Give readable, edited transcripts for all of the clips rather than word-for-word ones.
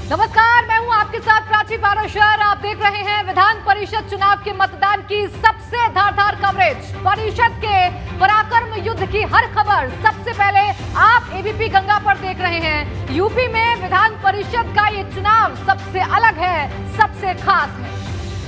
नमस्कार, मैं हूं आपके साथ प्राची पाराशर। आप देख रहे हैं विधान परिषद चुनाव के मतदान की सबसे धारदार कवरेज। परिषद के पराक्रम युद्ध की हर खबर सबसे पहले आप एबीपी गंगा पर देख रहे हैं। यूपी में विधान परिषद का ये चुनाव सबसे अलग है, सबसे खास है।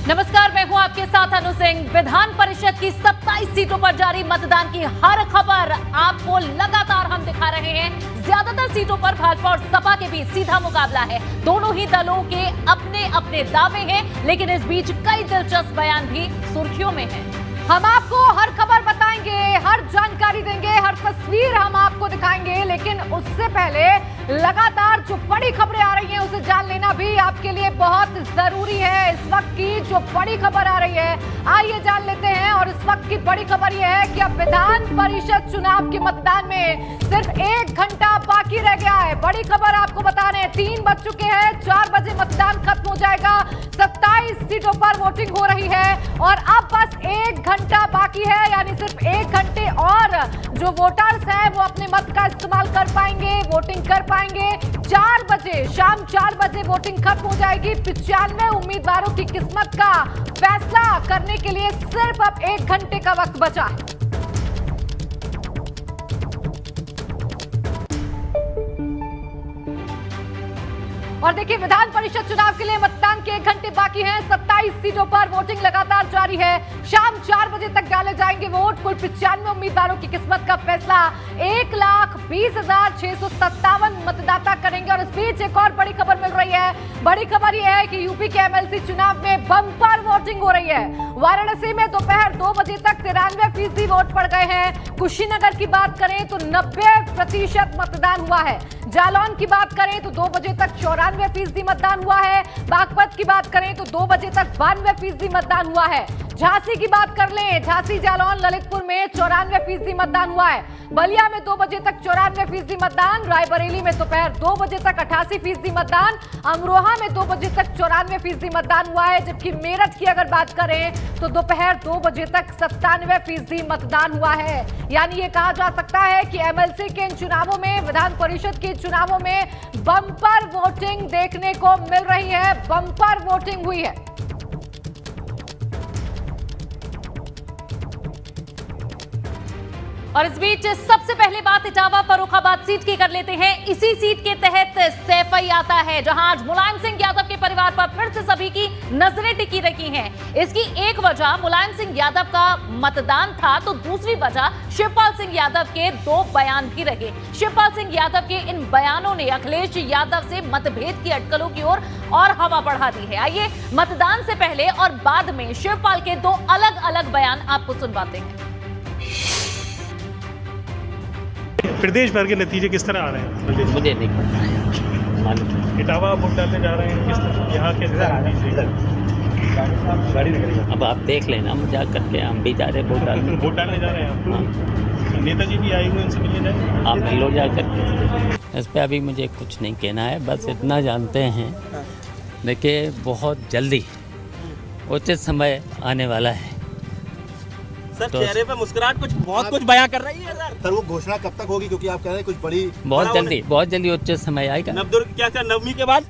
नमस्कार, मैं हूं आपके साथ अनु सिंह। विधान परिषद की 27 सीटों पर जारी मतदान की हर खबर आपको लगातार हम दिखा रहे हैं। ज्यादातर सीटों पर भाजपा और सपा के बीच सीधा मुकाबला है। दोनों ही दलों के अपने अपने दावे हैं, लेकिन इस बीच कई दिलचस्प बयान भी सुर्खियों में हैं। हम आपको हर खबर बताएंगे, हर जानकारी देंगे, हर तस्वीर हम आपको दिखाएंगे, लेकिन उससे पहले लगातार जो बड़ी खबरें आ रही हैं उसे जान लेना भी आपके लिए बहुत जरूरी है। इस वक्त की जो बड़ी खबर आ रही है, आइए जान लेते हैं। और इस वक्त की बड़ी खबर यह है कि अब विधान परिषद चुनाव के मतदान में सिर्फ 1 घंटा बाकी रह गया है। बड़ी खबर आपको बता रहे हैं, 3 बज चुके हैं, 4 बजे मतदान खत्म हो जाएगा। 27 सीटों पर वोटिंग हो रही है और अब बस 1 घंटा बाकी है, यानी सिर्फ 1 घंटे और जो वोटर्स हैं वो अपने मत का इस्तेमाल कर पाएंगे, वोटिंग कर पाएंगे। 4 बजे, शाम 4 बजे वोटिंग खत्म हो जाएगी। 95 उम्मीदवारों की किस्मत का फैसला करने के लिए सिर्फ अब 1 घंटे का वक्त बचा है। और देखिए, विधान परिषद चुनाव के लिए मतदान के 1 घंटे बाकी हैं। 27 सीटों पर वोटिंग लगातार जारी है। शाम 4 बजे तक डाले जाएंगे वोट। कुल 95 उम्मीदवारों की किस्मत का फैसला 1,20,657 मतदाता करेंगे। और इस बीच एक और बड़ी खबर मिल रही है। बड़ी खबर यह है कि यूपी के एमएलसी चुनाव में बम्पर वोटिंग हो रही है। वाराणसी में दोपहर 2 बजे तक 93% वोट पड़ गए हैं। कुशीनगर की बात करें तो 90% मतदान हुआ है। जालौन की बात करें तो 2 बजे तक 94% मतदान हुआ है। बागपत की बात करें तो 2 बजे तक 92% मतदान हुआ है। झांसी की बात कर लें, झांसी, जालौन, ललितपुर में 94% मतदान हुआ है। बलिया में 2 बजे तक 94% मतदान। रायबरेली में दोपहर 2 बजे तक 88% मतदान। अमरोहा में 2 बजे तक 94% मतदान हुआ है। जबकि मेरठ की अगर बात करें तो दोपहर 2 बजे तक 97% मतदान हुआ है। यानी ये कहा जा सकता है कि एमएलसी के इन चुनावों में, विधान परिषद के चुनावों में बम्पर वोटिंग देखने को मिल रही है। बम्पर वोटिंग हुई है। और इस बीच सबसे पहले बात इटावा फर्रुखाबाद सीट की कर लेते हैं। इसी सीट के तहत सैफई आता है, जहां आज मुलायम सिंह यादव के परिवार पर फिर से सभी की नजरें टिकी रखी हैं। इसकी एक वजह मुलायम सिंह यादव का मतदान था, तो दूसरी वजह शिवपाल सिंह यादव के 2 बयान भी रहे। शिवपाल सिंह यादव के इन बयानों ने अखिलेश यादव से मतभेद की अटकलों की ओर और हवा बढ़ा दी है। आइए मतदान से पहले और बाद में शिवपाल के 2 अलग अलग बयान आपको सुनवाते हैं। प्रदेश भर के नतीजे किस तरह आ रहे हैं? मुझे नहीं पता। इटावा वोट डालने जा रहे हैं, किस तरह यहाँ के अब आप देख लेना, हम जा करके हम भी जा रहे वोट डालने। वोट डालने जा रहे हैं आप? हाँ। नेताजी भी आए हुए, उनसे मिलने जाए? आप मिलो जा करके। इस पर अभी मुझे कुछ नहीं कहना है, बस इतना जानते हैं, देखिए बहुत जल्दी उचित समय आने वाला है। सर, चेहरे पे मुस्कुराहट बहुत कुछ बयां कर रही है सर। वो घोषणा कब तक होगी, क्योंकि आप कह रहे हैं कुछ बड़ी? बहुत जल्दी उचित समय आएगा। नवदुर्ग क्या नवमी के बाद?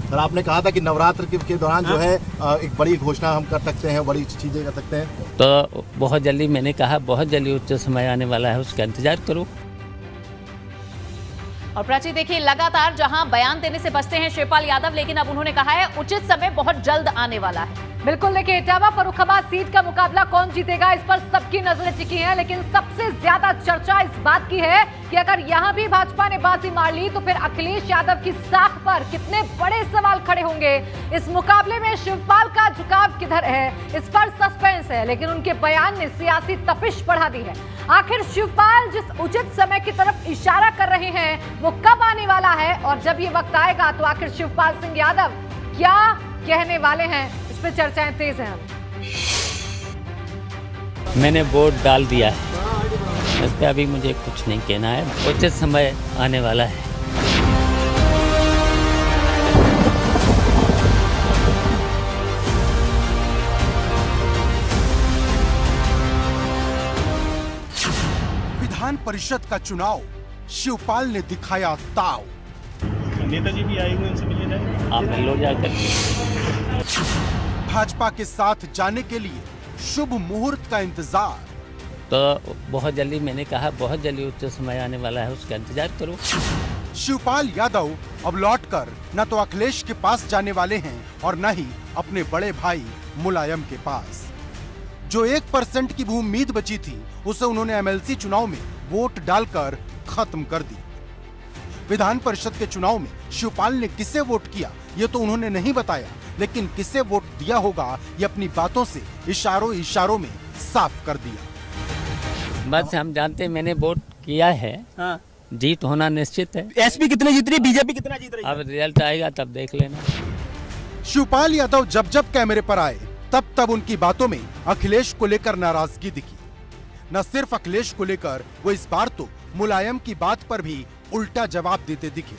सर, आपने कहा था कि नवरात्र के दौरान जो है एक बड़ी घोषणा हम कर सकते हैं, बड़ी चीजें कर सकते हैं। तो बहुत जल्दी, मैंने कहा बहुत जल्दी उचित समय आने वाला है, उसका इंतजार करो। और प्राची, देखिए लगातार जहां बयान देने से बचते हैं शिवपाल यादव, लेकिन अब उन्होंने कहा है उचित समय बहुत जल्द आने वाला है। बिल्कुल, देखिए इटावा फर्रुखाबाद सीट का मुकाबला कौन जीतेगा, इस पर सबकी नजरें टिकी हैं। लेकिन सबसे ज्यादा चर्चा इस बात की है कि अगर यहां भी भाजपा ने बाजी मार ली तो फिर अखिलेश यादव की साख पर कितने बड़े सवाल खड़े होंगे। इस मुकाबले में शिवपाल का झुकाव किधर है, इस पर सस्पेंस है, लेकिन उनके बयान ने सियासी तपिश बढ़ा दी है। आखिर शिवपाल जिस उचित समय की तरफ इशारा कर रहे हैं वो कब आने वाला है, और जब ये वक्त आएगा तो आखिर शिवपाल सिंह यादव क्या कहने वाले हैं, इस पर चर्चाएं तेज हैं। मैंने वोट डाल दिया है, इस पर अभी मुझे कुछ नहीं कहना है, उचित समय आने वाला है। विधान परिषद का चुनाव शिवपाल ने दिखाया ताव। नेताजी भी आए हुए उनसे मिलने जाएंगे। आप मिल लो जाकर। भाजपा के साथ जाने के लिए शुभ मुहूर्त का इंतजार। तो बहुत जल्दी, मैंने कहा बहुत जल्दी उच्च समय आने वाला है, उसका इंतजार करो। शिवपाल यादव अब लौटकर न तो अखिलेश के पास जाने वाले हैं और न ही अपने बड़े भाई मुलायम के पास। जो 1% की भी उम्मीद बची थी उसे उन्होंने एमएलसी चुनाव में वोट डालकर खत्म कर दी। विधान परिषद के चुनाव में शिवपाल ने किसे वोट किया ये तो उन्होंने नहीं बताया, लेकिन किसे वोट दिया होगा ये अपनी बातों से इशारों में साफ कर दिया। बस हम जानते हैं, मैंने वोट किया है, हाँ। जीत होना निश्चित है। एसपी कितने जीत रही है, बीजेपी कितना जीत रही है? अब रिजल्ट आएगा तब देख लेना। शिवपाल यादव जब जब कैमरे पर आए तब तब उनकी बातों में अखिलेश को लेकर नाराजगी दिखी। न सिर्फ अखिलेश को लेकर, वो इस बार तो मुलायम की बात पर भी उल्टा जवाब देते दिखे।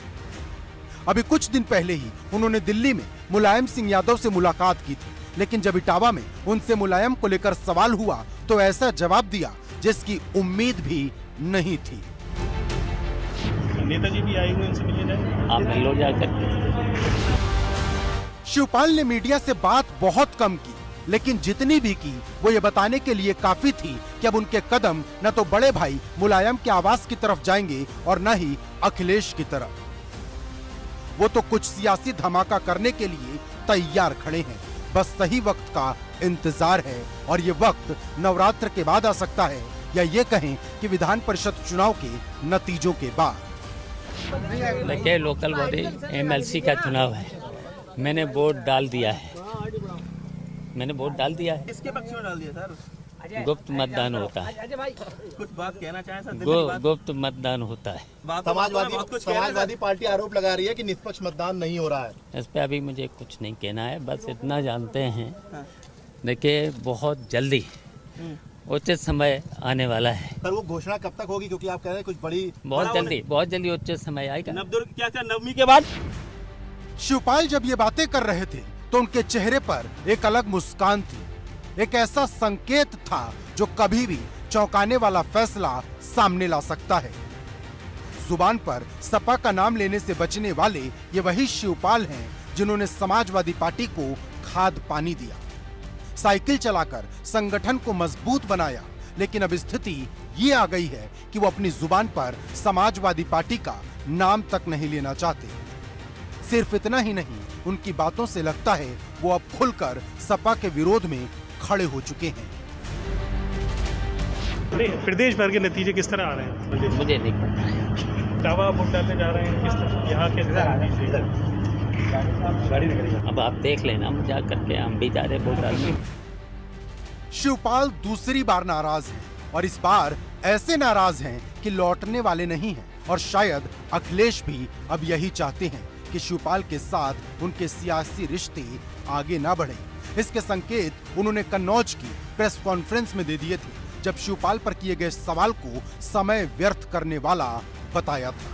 अभी कुछ दिन पहले ही उन्होंने दिल्ली में मुलायम सिंह यादव से मुलाकात की थी, लेकिन जब इटावा में उनसे मुलायम को लेकर सवाल हुआ तो ऐसा जवाब दिया जिसकी उम्मीद भी नहीं थी। नेताजी भी आए हुए उनसे मिलने जाएंगे। आप मिल लो जाकर। शिवपाल ने मीडिया से बात बहुत कम की, लेकिन जितनी भी की वो ये बताने के लिए काफी थी कि अब उनके कदम न तो बड़े भाई मुलायम के आवास की तरफ जाएंगे और न ही अखिलेश की तरफ। वो तो कुछ सियासी धमाका करने के लिए तैयार खड़े हैं, बस सही वक्त का इंतजार है और ये वक्त नवरात्र के बाद आ सकता है या ये कहें कि विधान परिषद चुनाव के नतीजों के बाद। देखिए, लोकल बॉडी एमएलसी का चुनाव है, मैंने वोट डाल दिया है। किसके पक्ष में डाल दिया सर? गुप्त मतदान होता है। कुछ बात कहना चाहें सर? गुप्त मतदान होता है। समाजवादी पार्टी आरोप लगा रही है कि निष्पक्ष मतदान नहीं हो रहा है। इस पे अभी मुझे कुछ नहीं कहना है, बस इतना जानते हैं, देखिए बहुत जल्दी उचित समय आने वाला है। सर वो घोषणा कब तक होगी, क्योंकि आप कह रहे हैं कुछ बहुत जल्दी उचित समय आएगा। नवमी के बाद? शिवपाल जब ये बातें कर रहे थे तो उनके चेहरे पर एक अलग मुस्कान थी, एक ऐसा संकेत था जो कभी भी चौंकाने वाला फैसला सामने ला सकता है। जुबान पर सपा का नाम लेने से बचने वाले ये वही शिवपाल हैं जिन्होंने समाजवादी पार्टी को खाद पानी दिया, साइकिल चलाकर संगठन को मजबूत बनाया, लेकिन अब स्थिति ये आ गई है कि वो अपनी जुबान पर समाजवादी पार्टी का नाम तक नहीं लेना चाहते। सिर्फ इतना ही नहीं, उनकी बातों से लगता है वो अब खुलकर सपा के विरोध में खड़े हो चुके हैं। प्रदेश भर के नतीजे किस तरह आ रहे हैं? मुझे नहीं पता है। दावा वोट डालने जा रहे हैं, किस तरह यहाँ के अब आप देख लेना, हम जा करके हम भी जा रहे वोट डालने। शिवपाल दूसरी बार नाराज हैं और इस बार ऐसे नाराज हैं कि लौटने वाले नहीं हैं और शायद अखिलेश भी अब यही चाहते हैं कि शिवपाल के साथ उनके सियासी रिश्ते आगे ना बढ़े। इसके संकेत उन्होंने कन्नौज की प्रेस कॉन्फ्रेंस में दे दिए थे, जब शिवपाल पर किए गए सवाल को समय व्यर्थ करने वाला बताया था।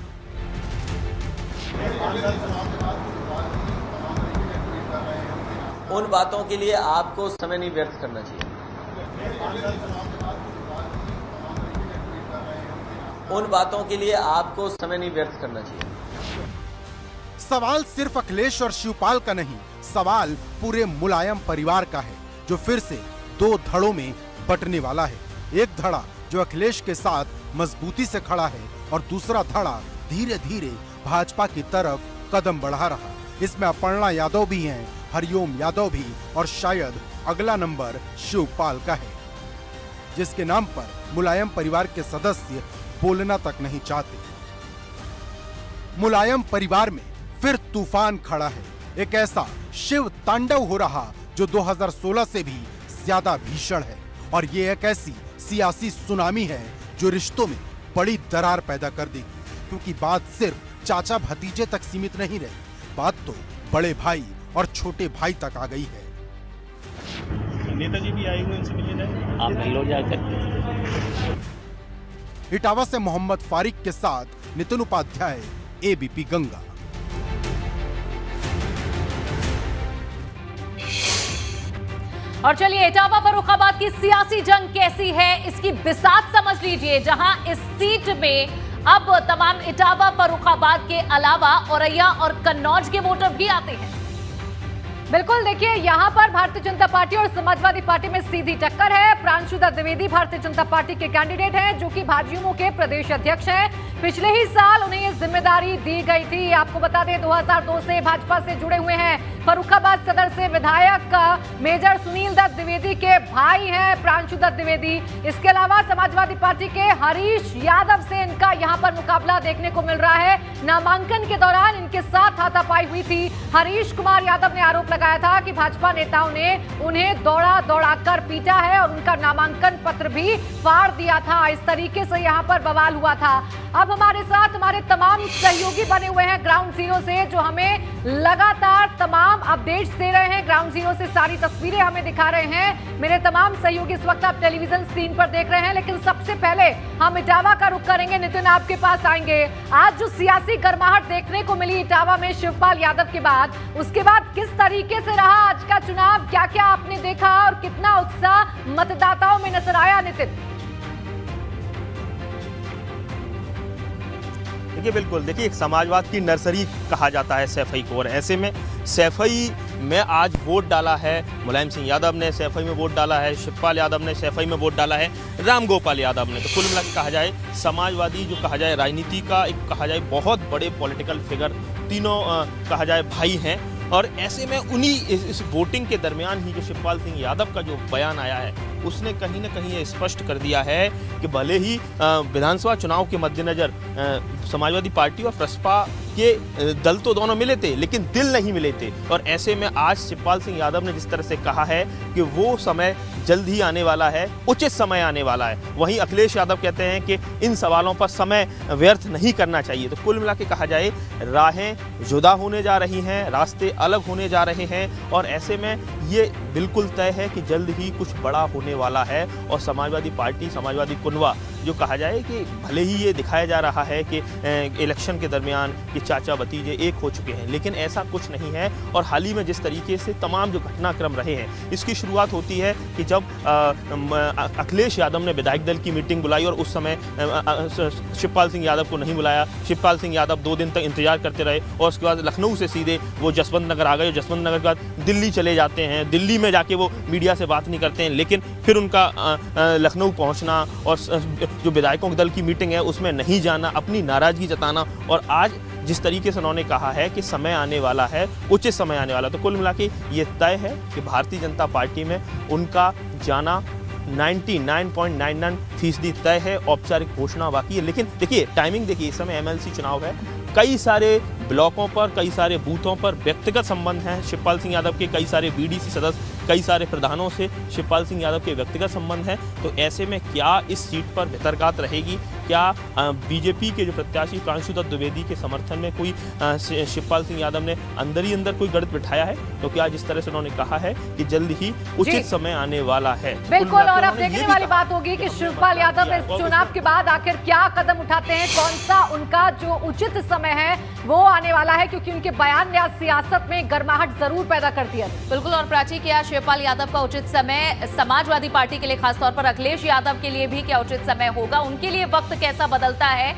उन बातों के लिए आपको समय नहीं व्यर्थ करना चाहिए। उन बातों के लिए आपको समय नहीं व्यर्थ करना चाहिए। सवाल सिर्फ अखिलेश और शिवपाल का नहीं, सवाल पूरे मुलायम परिवार का है, जो फिर से दो धड़ों में बंटने वाला है। एक धड़ा जो अखिलेश के साथ मजबूती से खड़ा है और दूसरा धड़ा धीरे धीरे भाजपा की तरफ कदम बढ़ा रहा। इसमें अपर्णा यादव भी हैं, हरिओम यादव भी, और शायद अगला नंबर शिवपाल का है, जिसके नाम पर मुलायम परिवार के सदस्य बोलना तक नहीं चाहते। मुलायम परिवार में फिर तूफान खड़ा है, एक ऐसा शिव तांडव हो रहा जो 2016 से भी ज्यादा भीषण है, और ये एक ऐसी सियासी सुनामी है जो रिश्तों में बड़ी दरार पैदा कर देगी, क्योंकि बात सिर्फ चाचा भतीजे तक सीमित नहीं रही, बात तो बड़े भाई और छोटे भाई तक आ गई है। नेताजी भी आए हुए उनसे मिलने जाएंगे। आप मिल लो जाकर। इटावा से मोहम्मद फारिक के साथ नितिन उपाध्याय, एबीपी गंगा। और चलिए इटावा फर्रुखाबाद की सियासी जंग कैसी है इसकी बिसात समझ लीजिए, जहां इस सीट में अब तमाम इटावा, फर्रुखाबाद के अलावा औरैया और कन्नौज के वोटर भी आते हैं। बिल्कुल, देखिए यहाँ पर भारतीय जनता पार्टी और समाजवादी पार्टी में सीधी टक्कर है। प्रांशुदा द्विवेदी भारतीय जनता पार्टी के कैंडिडेट हैं, जो कि भाजयुमो के प्रदेश अध्यक्ष हैं। पिछले ही साल उन्हें ये जिम्मेदारी दी गई थी। आपको बता दें 2002 से भाजपा से जुड़े हुए हैं। फर्रुखाबाद सदर से विधायक मेजर सुनील दत्त द्विवेदी के भाई हैं प्रांशुदा द्विवेदी। इसके अलावा समाजवादी पार्टी के हरीश यादव से इनका यहाँ पर मुकाबला देखने को मिल रहा है। नामांकन के दौरान इनके साथ हाथापाई हुई थी। हरीश कुमार यादव ने आरोप लगाया था कि भाजपा नेताओं ने उन्हें दौड़ा कर पीटा है और उनका नामांकन पत्र भी फाड़ दिया था। इस तरीके से यहाँ पर बवाल हुआ था। अब हमारे साथ हमारे तमाम सहयोगी बने हुए हैं ग्राउंड जीरो से, जो हमें लगातार तमाम अपडेट्स दे रहे हैं। ग्राउंड जीरो से सारी तस्वीरें हमें दिखा रहे हैं। मेरे तमाम सहयोगी इस वक्त आप टेलीविजन स्क्रीन पर देख रहे हैं, लेकिन सबसे पहले हम इटावा का रुख करेंगे। नितिन, आपके पास आएंगे। आज जो सियासी गर्माहट देखने को मिली इटावा में शिवपाल यादव के बाद, उसके बाद किस तरीके से रहा आज का चुनाव, क्या क्या आपने देखा और कितना उत्साह मतदाताओं में नजर आया? नितिन, देखिए बिल्कुल, देखिए एक समाजवाद की नर्सरी कहा जाता है सैफई को, और ऐसे में सैफई में आज वोट डाला है मुलायम सिंह यादव ने, सैफई में वोट डाला है शिवपाल यादव ने, सैफई में वोट डाला है रामगोपाल यादव ने। तो कुल मिला के कहा जाए समाजवादी जो कहा जाए राजनीति का एक कहा जाए बहुत बड़े पॉलिटिकल फिगर तीनों कहा जाए भाई हैं। और ऐसे में उन्हीं इस वोटिंग के दरमियान ही जो शिवपाल सिंह यादव का जो बयान आया है, उसने कहीं ना कहीं ये स्पष्ट कर दिया है कि भले ही विधानसभा चुनाव के मद्देनज़र समाजवादी पार्टी और प्रसपा के दल तो दोनों मिले थे, लेकिन दिल नहीं मिले थे। और ऐसे में आज शिवपाल सिंह यादव ने जिस तरह से कहा है कि वो समय जल्द ही आने वाला है, उचित समय आने वाला है, वहीं अखिलेश यादव कहते हैं कि इन सवालों पर समय व्यर्थ नहीं करना चाहिए। तो कुल मिला के कहा जाए राहें जुदा होने जा रही हैं, रास्ते अलग होने जा रहे हैं, और ऐसे में ये बिल्कुल तय है कि जल्द ही कुछ बड़ा होने वाला है। और समाजवादी पार्टी, समाजवादी कुनवा जो कहा जाए कि भले ही ये दिखाया जा रहा है कि इलेक्शन के दरमियान कि चाचा भतीजे एक हो चुके हैं, लेकिन ऐसा कुछ नहीं है। और हाल ही में जिस तरीके से तमाम जो घटनाक्रम रहे हैं, इसकी शुरुआत होती है कि जब अखिलेश यादव ने विधायक दल की मीटिंग बुलाई और उस समय शिवपाल सिंह यादव को नहीं बुलाया। शिवपाल सिंह यादव 2 दिन तक इंतजार करते रहे और उसके बाद लखनऊ से सीधे वो जसवंत नगर आ गए। जसवंत नगर के बाद दिल्ली चले जाते हैं। दिल्ली में जाके वो मीडिया से बात नहीं करते हैं, लेकिन फिर उनका लखनऊ पहुँचना और जो विधायकों के दल की मीटिंग है उसमें नहीं जाना, अपनी नाराजगी जताना, और आज जिस तरीके से उन्होंने कहा है कि समय आने वाला है, उचित समय आने वाला। तो कुल मिला के ये तय है कि भारतीय जनता पार्टी में उनका जाना 99.99% तय है। औपचारिक घोषणा बाकी है, लेकिन देखिए टाइमिंग देखिए, इस समय एमएलसी चुनाव है, कई सारे ब्लॉकों पर, कई सारे बूथों पर व्यक्तिगत संबंध हैं शिवपाल सिंह यादव के। कई सारे बीडीसी सदस्य, कई सारे प्रधानों से शिवपाल सिंह यादव के व्यक्तिगत संबंध हैं। तो ऐसे में क्या इस सीट पर भितरघात रहेगी? क्या बीजेपी के जो प्रत्याशी प्रांशुदा द्विवेदी के समर्थन में कोई शिवपाल सिंह यादव ने अंदर ही अंदर कोई गणित बिठाया है? क्योंकि आज जिस तरह से उन्होंने कहा है कि जल्द ही उचित समय आने वाला है। बिल्कुल, और अब देखने वाली बात होगी कि शिवपाल यादव इस चुनाव के बाद आखिर क्या कदम उठाते हैं, कौन सा उनका जो उचित समय है वो आने वाला है, क्योंकि उनके बयान ने आज सियासत में गर्माहट जरूर पैदा कर दिया। बिल्कुल, और प्राची, क्या शिवपाल यादव का उचित समय समाजवादी पार्टी के लिए, खासतौर पर अखिलेश यादव के लिए भी क्या उचित समय होगा? उनके लिए वक्त कैसा बदलता है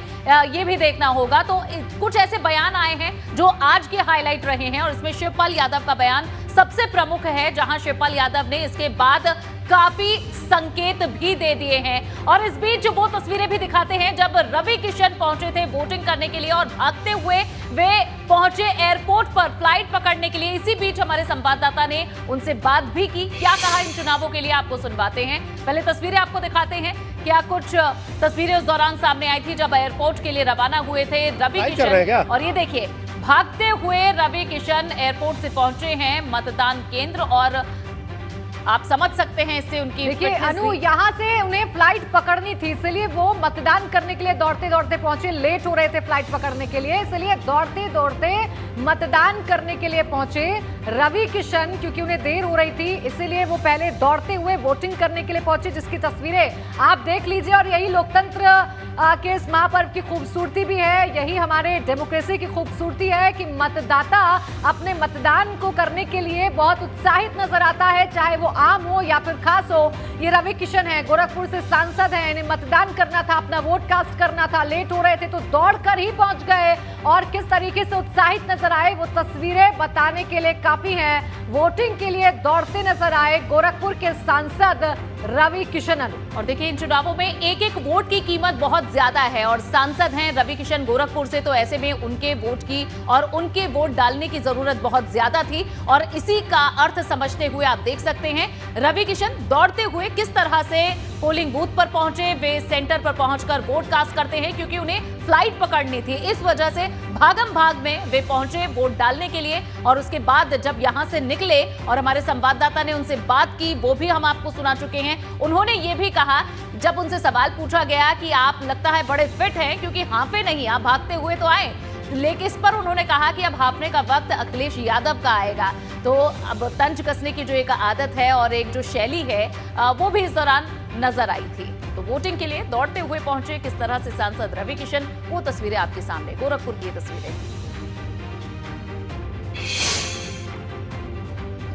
ये भी देखना होगा। तो कुछ ऐसे बयान आए हैं जो आज के हाईलाइट रहे हैं, और इसमें शिवपाल यादव का बयान सबसे प्रमुख है, जहां शिवपाल यादव ने इसके बाद काफी संकेत भी दे दिए हैं। और इस बीच वो तस्वीरें भी दिखाते हैं जब रवि किशन पहुंचे थे वोटिंग करने के लिए, और भागते हुए वे पहुंचे एयरपोर्ट पर फ्लाइट पकड़ने के लिए। इसी बीच हमारे संवाददाता ने उनसे बात भी की। क्या कहा इन चुनावों के लिए, आपको सुनवाते हैं। पहले तस्वीरें आपको दिखाते हैं। क्या कुछ तस्वीरें उस दौरान सामने आई थी जब एयरपोर्ट के लिए रवाना हुए थे रवि किशन, और ये देखिए भागते हुए रवि किशन एयरपोर्ट से पहुंचे हैं मतदान केंद्र, और आप समझ सकते हैं इससे उनकी। देखिए अनु, यहाँ से उन्हें फ्लाइट पकड़नी थी, इसलिए वो मतदान करने के लिए दौड़ते दौड़ते पहुंचे। लेट हो रहे थे फ्लाइट पकड़ने के लिए, इसलिए दौड़ते दौड़ते मतदान करने के लिए पहुंचे रवि किशन। क्योंकि उन्हें देर हो रही थी, इसीलिए वो पहले दौड़ते हुए वोटिंग करने के लिए पहुंचे, जिसकी तस्वीरें आप देख लीजिए। और यही लोकतंत्र के इस महापर्व की खूबसूरती भी है, यही हमारे डेमोक्रेसी की खूबसूरती है कि मतदाता अपने मतदान को करने के लिए बहुत उत्साहित नजर आता है, चाहे वो आम हो या फिर खास हो, ये रवि किशन है, गोरखपुर से सांसद हैं, इन्हें मतदान करना था, अपना वोट कास्ट करना था, लेट हो रहे थे तो दौड़कर ही पहुंच गए और किस तरीके से उत्साहित नजर आए वो तस्वीरें बताने के लिए काफी हैं। वोटिंग के लिए दौड़ते नजर आए गोरखपुर के सांसद रवि किशन। और देखिए, इन चुनावों में एक एक वोट की कीमत बहुत ज्यादा है और सांसद हैं रवि किशन गोरखपुर से, तो ऐसे में उनके वोट की और उनके वोट डालने की जरूरत बहुत ज्यादा थी और इसी का अर्थ समझते हुए आप देख सकते हैं रवि किशन दौड़ते हुए किस तरह से पोलिंग बूथ पर पहुंचे। वे सेंटर पर पहुंचकर वोट कास्ट करते हैं क्योंकि उन्हें फ्लाइट पकड़नी थी, इस वजह से भागम भाग में वे पहुंचे वोट डालने के लिए। और उसके बाद जब यहां से निकले और हमारे संवाददाता ने उनसे बात की, वो भी हम आपको सुना चुके हैं। उन्होंने ये भी कहा, जब उनसे सवाल पूछा गया कि आप लगता है बड़े फिट हैं क्योंकि हाँफे नहीं, आप भागते हुए तो आए, लेकिन इस पर उन्होंने कहा कि अब हाँफने का वक्त अखिलेश यादव का आएगा। तो अब तंज कसने की जो एक आदत है और एक जो शैली है वो भी इस दौरान नजर आई थी। तो वोटिंग के लिए दौड़ते हुए पहुंचे किस तरह से सांसद रवि किशन, वो तस्वीरें आपके सामने, गोरखपुर की तस्वीरें।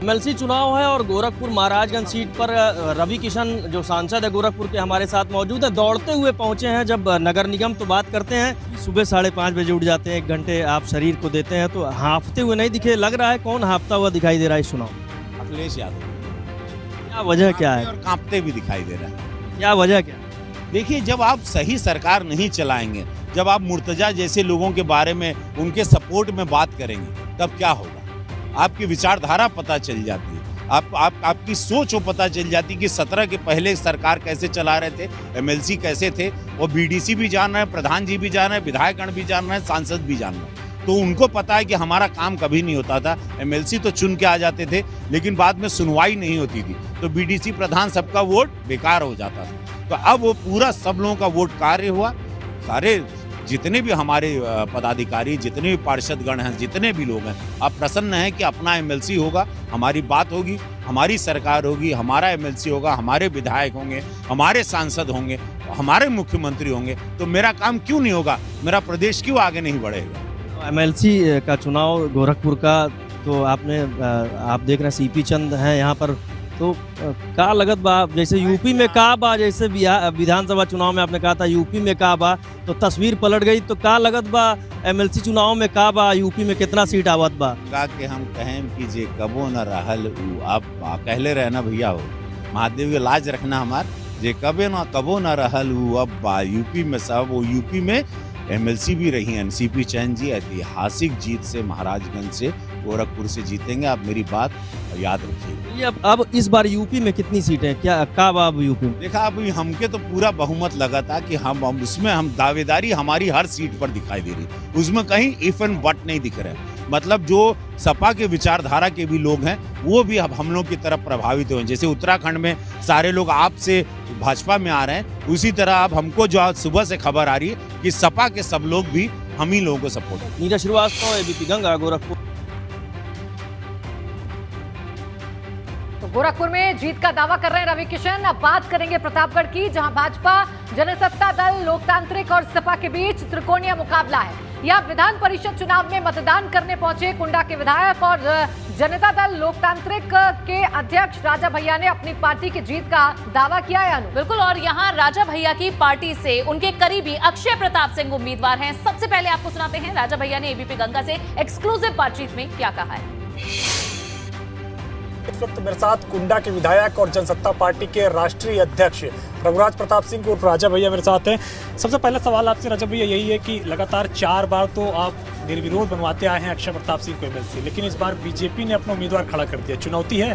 एमएलसी चुनाव है और गोरखपुर महाराजगंज सीट पर रवि किशन जो सांसद है गोरखपुर के हमारे साथ मौजूद है। दौड़ते हुए पहुंचे हैं। जब नगर निगम तो बात करते हैं, सुबह 5:30 बजे उठ जाते हैं, 1 घंटे आप शरीर को देते हैं, तो हाँफते हुए नहीं दिखे। लग रहा है कौन हाँफता हुआ दिखाई दे रहा है इस चुनाव? अखिलेश यादव। क्या वजह क्या है? और कांपते भी दिखाई दे रहा है। क्या वजह क्या? देखिए, जब आप सही सरकार नहीं चलाएंगे, जब आप मुर्तजा जैसे लोगों के बारे में उनके सपोर्ट में बात करेंगे, तब क्या होगा? आपकी विचारधारा पता चल जाती है, आपकी सोच वो पता चल जाती है कि 17 के पहले सरकार कैसे चला रहे थे, एमएलसी कैसे थे, वो बीडीसी भी जान रहे हैं, प्रधान जी भी जान रहे हैं, विधायकगण भी जान रहे हैं, सांसद भी जान रहे हैं। तो उनको पता है कि हमारा काम कभी नहीं होता था। एमएलसी तो चुन के आ जाते थे लेकिन बाद में सुनवाई नहीं होती थी, तो बीडीसी प्रधान सबका वोट बेकार हो जाता था। तो अब वो पूरा सब लोगों का वोट कार्य हुआ। सारे जितने भी हमारे पदाधिकारी, जितने भी पार्षदगण हैं, जितने भी लोग हैं, अब प्रसन्न हैं कि अपना एमएलसी होगा, हमारी बात होगी, हमारी सरकार होगी, हमारा एमएलसी होगा, हमारे विधायक होंगे, हमारे सांसद होंगे, हमारे मुख्यमंत्री होंगे। तो मेरा काम क्यों नहीं होगा? मेरा प्रदेश क्यों आगे नहीं बढ़ेगा? एमएलसी का चुनाव गोरखपुर का, तो आपने आप देख रहे हैं सीपी चंद हैं यहाँ पर, तो का लगत बा जैसे यूपी में का बा, जैसे विधानसभा चुनाव में आपने कहा था यूपी में का बा, तो तस्वीर पलट गई, तो का लगत बा एमएलसी चुनाव में का बा, यूपी में कितना सीट आवत बा? का के हम कहें कि जे कबो न रहल, आप कहले रहना भैया हो, महादेव के लाज रखना हमार, जे कबो न रहल अब बा यूपी में। सब वो यूपी में एमएलसी भी रही हैं। सीपी चंद जी ऐतिहासिक जीत से महाराजगंज से गोरखपुर से जीतेंगे, आप मेरी बात याद रखिए। अब इस बार यूपी में कितनी सीटें क्या का बा यूपी में? देखा, अब हमके तो पूरा बहुमत लगा था कि हम उसमें हम दावेदारी हमारी हर सीट पर दिखाई दे रही, उसमें कहीं इफ एंड बट नहीं दिख रहे। मतलब जो सपा के विचारधारा के भी लोग हैं वो भी अब हम लोग की तरफ प्रभावित हुए। जैसे उत्तराखंड में सारे लोग आपसे भाजपा में आ रहे हैं, उसी तरह अब हमको जो आज सुबह से खबर आ रही है कि सपा के सब लोग भी हम ही लोगों को सपोर्ट करते हैं। नीरज श्रीवास्तव, एबीपी गंगा, गोरखपुर। तो गोरखपुर में जीत का दावा कर रहे हैं रवि किशन। अब बात करेंगे प्रतापगढ़ की, जहां भाजपा, जनसत्ता दल, लोकतांत्रिक और सपा के बीच त्रिकोणीय मुकाबला है। यहां विधान परिषद चुनाव में मतदान करने पहुंचे कुंडा के विधायक और जनता दल लोकतांत्रिक के अध्यक्ष राजा भैया ने अपनी पार्टी की जीत का दावा किया है। बिल्कुल, और यहाँ राजा भैया की पार्टी से उनके करीबी अक्षय प्रताप सिंह उम्मीदवार हैं। सबसे पहले आपको सुनाते हैं राजा भैया ने एबीपी गंगा से एक्सक्लूसिव बातचीत में क्या कहा है। इस वक्त मेरे साथ कुंडा के विधायक और जनसत्ता पार्टी के राष्ट्रीय अध्यक्ष रघुराज प्रताप सिंह और राजा भैया मेरे साथ हैं। सबसे पहला सवाल आपसे राजा भैया यही है कि लगातार 4 बार तो आप निर्विरोध बनवाते आए हैं अक्षय प्रताप सिंह को एमएलसी, लेकिन इस बार बीजेपी ने अपना उम्मीदवार खड़ा कर दिया, चुनौती है?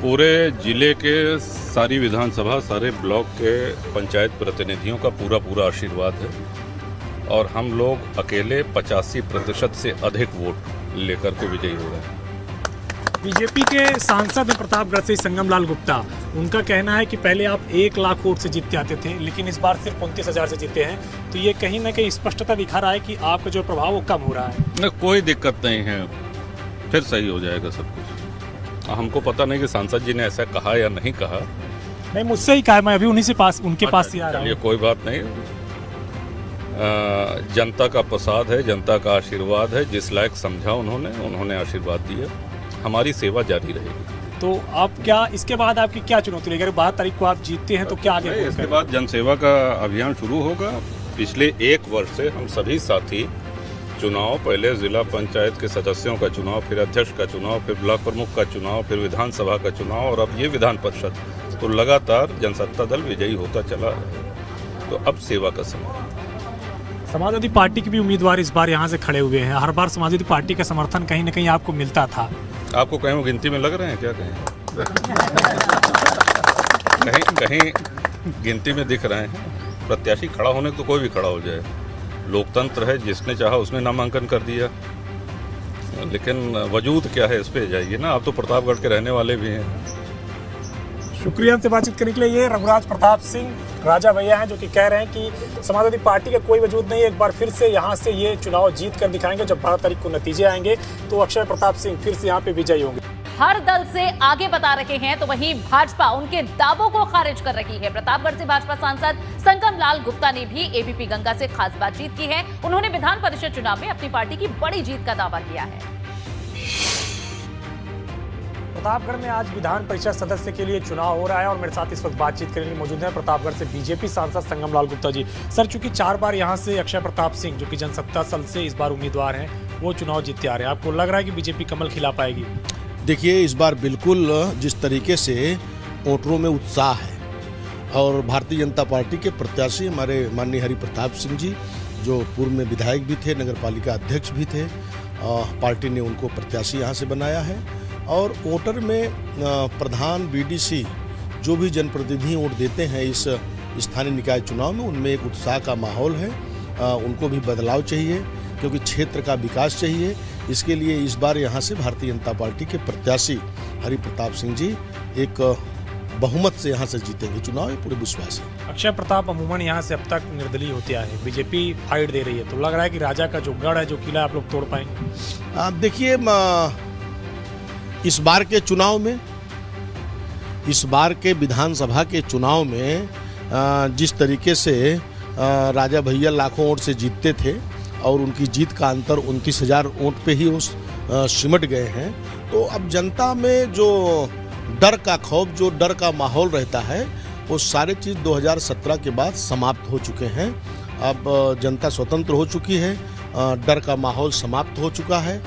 पूरे जिले के सारी विधानसभा, सारे ब्लॉक के पंचायत प्रतिनिधियों का पूरा आशीर्वाद है और हम लोग अकेले 85% से अधिक वोट लेकर के विजयी हो रहे हैं। बीजेपी के सांसद प्रतापगढ़ से संगम लाल गुप्ता, उनका कहना है कि पहले आप 1 लाख वोट से जीत के आते थे, लेकिन इस बार सिर्फ 29,000 से जीते हैं। तो ये कहीं ना कहीं स्पष्टता दिखा रहा है कि आपका जो प्रभाव वो कम हो रहा है। नहीं, कोई दिक्कत नहीं है, फिर सही हो जाएगा सब कुछ। हमको पता नहीं कि सांसद जी ने ऐसा कहा या नहीं कहा। नहीं, मुझसे ही कहा, मैं अभी उन्हीं से पास, उनके पास ही आ रहा हूं। ये कोई बात नहीं, जनता का प्रसाद है, जनता का आशीर्वाद है। जिस लायक समझा उन्होंने आशीर्वाद दिया। हमारी सेवा जारी रहेगी। तो आप क्या इसके बाद आपकी क्या चुनौती रहेगी? अगर 12 तारीख को आप जीतते हैं तो क्या आगे? इसके बाद जनसेवा का अभियान शुरू होगा। पिछले 1 वर्ष से हम सभी साथी चुनाव, पहले जिला पंचायत के सदस्यों का चुनाव, फिर अध्यक्ष का चुनाव, फिर ब्लॉक प्रमुख का चुनाव, फिर विधानसभा का चुनाव और अब ये विधान परिषद, तो लगातार जनसत्ता दल विजयी होता चला है। तो अब सेवा का समय। समाजवादी पार्टी के भी उम्मीदवार इस बार यहाँ से खड़े हुए हैं। हर बार समाजवादी पार्टी का समर्थन कहीं ना कहीं आपको मिलता था। आपको कहीं वो गिनती में लग रहे हैं क्या? कहीं गिनती में दिख रहे हैं। प्रत्याशी खड़ा होने तो कोई भी खड़ा हो जाए, लोकतंत्र है, जिसने चाहा उसने नामांकन कर दिया, लेकिन वजूद क्या है इस पे जाइए ना। आप तो प्रतापगढ़ के रहने वाले भी हैं। शुक्रिया हमसे बातचीत करने के लिए। ये रघुराज प्रताप सिंह राजा भैया हैं जो कि कह रहे हैं कि समाजवादी पार्टी का कोई वजूद नहीं है। एक बार फिर से यहाँ से ये चुनाव जीत कर दिखाएंगे। जब 12 तारीख को नतीजे आएंगे तो अक्षय प्रताप सिंह फिर से यहाँ पे विजयी होंगे। हर दल से आगे बता रहे हैं तो वहीं भाजपा उनके दावों को खारिज कर रही है। प्रतापगढ़ से भाजपा सांसद संगम लाल गुप्ता ने भी एबीपी गंगा से खास बातचीत की है। उन्होंने विधान परिषद चुनाव में अपनी पार्टी की बड़ी जीत का दावा किया है। प्रतापगढ़ में आज विधान परिषद सदस्य के लिए चुनाव हो रहा है और मेरे साथ इस वक्त बातचीत करने के लिए मौजूद है प्रतापगढ़ से बीजेपी सांसद संगम लाल गुप्ता जी। सर, चूंकि 4 बार यहाँ से अक्षय प्रताप सिंह जो कि जनसत्ता दल से इस बार उम्मीदवार हैं, वो चुनाव जीतते आ रहे हैं, आपको लग रहा है कि बीजेपी कमल खिला पाएगी? देखिए, इस बार बिल्कुल जिस तरीके से वोटरों में उत्साह है और भारतीय जनता पार्टी के प्रत्याशी हमारे माननीय हरि प्रताप सिंह जी जो पूर्व में विधायक भी थे, नगर पालिका अध्यक्ष भी थे, पार्टी ने उनको प्रत्याशी यहाँ से बनाया है और वोटर में प्रधान, बीडीसी जो भी जनप्रतिनिधि वोट देते हैं इस स्थानीय निकाय चुनाव में, उनमें एक उत्साह का माहौल है। उनको भी बदलाव चाहिए क्योंकि क्षेत्र का विकास चाहिए। इसके लिए इस बार यहाँ से भारतीय जनता पार्टी के प्रत्याशी हरि प्रताप सिंह जी एक बहुमत से यहाँ से जीतेंगे चुनाव, ये पूरे विश्वास है। अक्षय प्रताप अमूमन यहाँ से अब तक निर्दलीय होते आए हैं, बीजेपी फाइट दे रही है, तो लग रहा है कि राजा का जो गढ़ है, जो किला आप लोग तोड़ पाएंगे? देखिए, इस बार के चुनाव में, इस बार के विधानसभा के चुनाव में जिस तरीके से राजा भैया लाखों वोट से जीतते थे और उनकी जीत का अंतर 29,000 वोट पे ही वो सिमट गए हैं, तो अब जनता में जो डर का खौफ, जो डर का माहौल रहता है, वो सारे चीज़ 2017 के बाद समाप्त हो चुके हैं। अब जनता स्वतंत्र हो चुकी है, डर का माहौल समाप्त हो चुका है।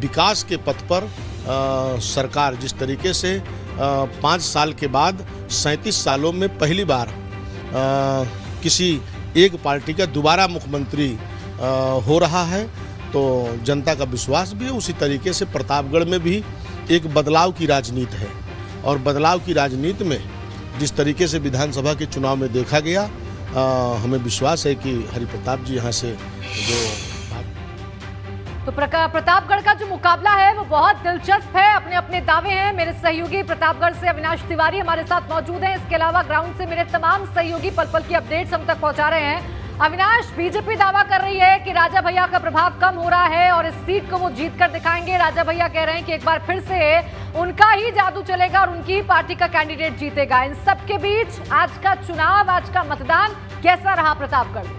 विकास के पथ पर सरकार जिस तरीके से 5 साल के बाद 37 सालों में पहली बार किसी एक पार्टी का दोबारा मुख्यमंत्री हो रहा है, तो जनता का विश्वास भी है। उसी तरीके से प्रतापगढ़ में भी एक बदलाव की राजनीति है और बदलाव की राजनीति में जिस तरीके से विधानसभा के चुनाव में देखा गया, हमें विश्वास है कि हरि प्रताप जी यहाँ से जो तो प्रतापगढ़ का जो मुकाबला है वो बहुत दिलचस्प है। अपने अपने दावे हैं। मेरे सहयोगी प्रतापगढ़ से अविनाश तिवारी हमारे साथ मौजूद हैं। इसके अलावा ग्राउंड से मेरे तमाम सहयोगी पल पल की अपडेट्स हम तक पहुंचा रहे हैं। अविनाश, बीजेपी दावा कर रही है कि राजा भैया का प्रभाव कम हो रहा है और इस सीट को वो जीत कर दिखाएंगे। राजा भैया कह रहे हैं कि एक बार फिर से उनका ही जादू चलेगा और उनकी ही पार्टी का कैंडिडेट जीतेगा। इन सबके बीच आज का चुनाव, आज का मतदान कैसा रहा प्रतापगढ़?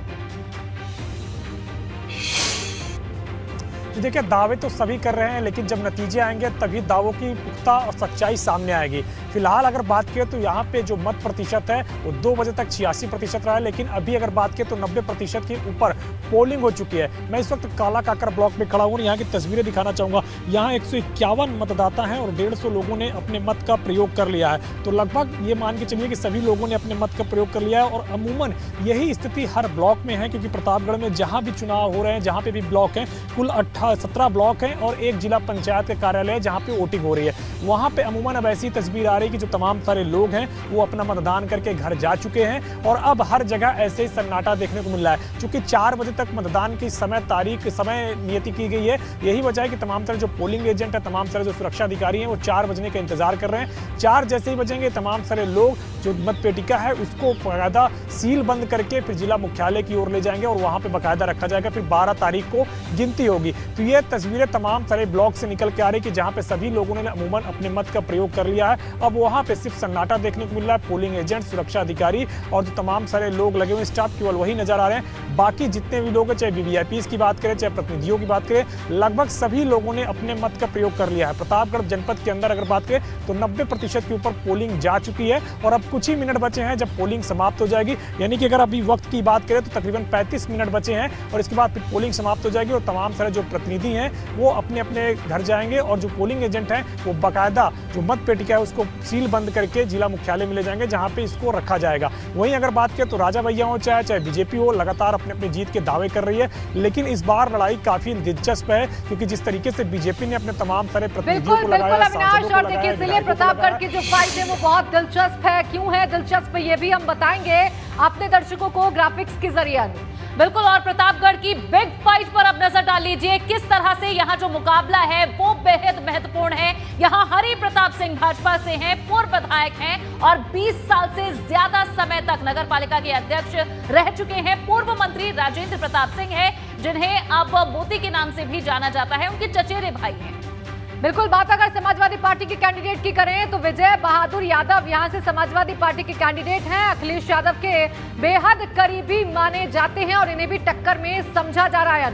देखिए, दावे तो सभी कर रहे हैं, लेकिन जब नतीजे आएंगे तभी दावों की पुख्ता और सच्चाई सामने आएगी। फिलहाल अगर बात करें तो यहाँ पे जो मत प्रतिशत है वो 2 बजे तक 86% रहा है, लेकिन अभी अगर बात करें तो 90% के ऊपर पोलिंग हो चुकी है। मैं इस वक्त काला काकर ब्लॉक में खड़ा हूँ, यहाँ की तस्वीरें दिखाना चाहूँगा। यहाँ 151 मतदाता हैं और 150 लोगों ने अपने मत का प्रयोग कर लिया है। तो लगभग ये मान के चलिए कि सभी लोगों ने अपने मत का प्रयोग कर लिया है और अमूमन यही स्थिति हर ब्लॉक में है, क्योंकि प्रतापगढ़ में जहाँ भी चुनाव हो रहे हैं, जहाँ पे भी ब्लॉक हैं, कुल 17 ब्लॉक हैं और एक जिला पंचायत के कार्यालय है जहाँ पे वोटिंग हो रही है। वहाँ पे अमूमन अब ऐसी तस्वीर आ रही है कि जो तमाम सारे लोग हैं वो अपना मतदान करके घर जा चुके हैं और अब हर जगह ऐसे ही सन्नाटा देखने को मिल रहा है। चूंकि 4 बजे तक मतदान की समय नियति की गई है, यही वजह है कि तमाम सारे जो पोलिंग एजेंट है, तमाम सारे जो सुरक्षा अधिकारी हैं, वो 4 बजने का इंतजार कर रहे हैं। 4 जैसे ही बजेंगे तमाम सारे लोग जो मतपेटिका है उसको बाकायदा सील बंद करके फिर जिला मुख्यालय की ओर ले जाएंगे और वहाँ पे बाकायदा रखा जाएगा। फिर 12 तारीख को गिनती होगी। तो ये तस्वीरें तमाम सारे ब्लॉक से निकल के आ रही कि जहाँ पे सभी लोगों ने अमूमन अपने मत का प्रयोग कर लिया है। अब वहां पे सिर्फ सन्नाटा देखने को मिल रहा है। पोलिंग एजेंट, सुरक्षा अधिकारी और जो तमाम सारे लोग लगे हुए स्टाफ केवल वही नजर आ रहे हैं। बाकी जितने भी लोग हैं, चाहे वीवीआईपीज की बात करें, चाहे प्रतिनिधियों की बात करें, लगभग सभी लोगों ने अपने मत का प्रयोग कर लिया है। प्रतापगढ़ जनपद के अंदर अगर बात करें तो 90% के ऊपर पोलिंग जा चुकी है और अब कुछ ही मिनट बचे हैं जब पोलिंग समाप्त हो जाएगी। यानी कि अगर अभी वक्त की बात करें तो तकरीबन 35 मिनट बचे हैं और इसके बाद फिर पोलिंग समाप्त हो जाएगी और तमाम सारे जो प्रतिनिधि हैं वो अपने अपने घर जाएंगे और जो पोलिंग एजेंट हैं वो बाकायदा जो मत पेटिका है उसको सील बंद करके जिला मुख्यालय में ले जाएंगे जहां पे इसको रखा जाएगा। वहीं अगर बात करें तो राजा भैया हो चाहे बीजेपी हो, लगातार अपने अपनी जीत के दावे कर रही है, लेकिन इस बार लड़ाई काफी दिलचस्प है क्योंकि जिस तरीके से बीजेपी ने अपने तमाम सारे प्रतिनिधियों को लगाया, सांसदों को लगाया, इसलिए प्रतापगढ़ की जो फाइट है वो बहुत दिलचस्प है। क्यों है दिलचस्प ये भी हम बताएंगे अपने दर्शकों को ग्राफिक्स के जरिए। बिल्कुल, और प्रतापगढ़ की बिग फाइट पर अब नजर डाल लीजिए किस तरह से यहाँ जो मुकाबला है वो बेहद महत्वपूर्ण है। यहाँ हरि प्रताप सिंह भाजपा से हैं, पूर्व विधायक हैं और 20 साल से ज्यादा समय तक नगर पालिका के अध्यक्ष रह चुके हैं। पूर्व मंत्री राजेंद्र प्रताप सिंह है जिन्हें अब मोदी के नाम से भी जाना जाता है, उनके चचेरे भाई हैं। बिल्कुल, बात अगर समाजवादी पार्टी के कैंडिडेट की करें तो विजय बहादुर यादव यहां से समाजवादी पार्टी के कैंडिडेट हैं। अखिलेश यादव के बेहद करीबी माने जाते हैं और इन्हें भी टक्कर में समझा जा रहा है।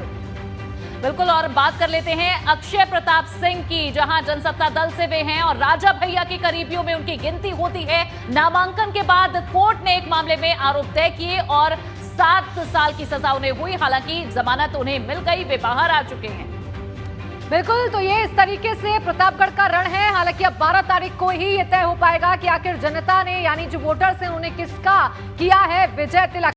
बिल्कुल, और बात कर लेते हैं अक्षय प्रताप सिंह की, जहां जनसत्ता दल से वे हैं और राजा भैया के करीबियों में उनकी गिनती होती है। नामांकन के बाद कोर्ट ने एक मामले में आरोप तय किए और 7 साल की सजा उन्हें हुई। हालांकि जमानत उन्हें मिल गई, वे बाहर आ चुके हैं। बिल्कुल, तो ये इस तरीके से प्रतापगढ़ का रण है। हालांकि अब 12 तारीख को ही ये तय हो पाएगा कि आखिर जनता ने यानी जो वोटर्स हैं उन्हें किसका किया है विजय तिलक।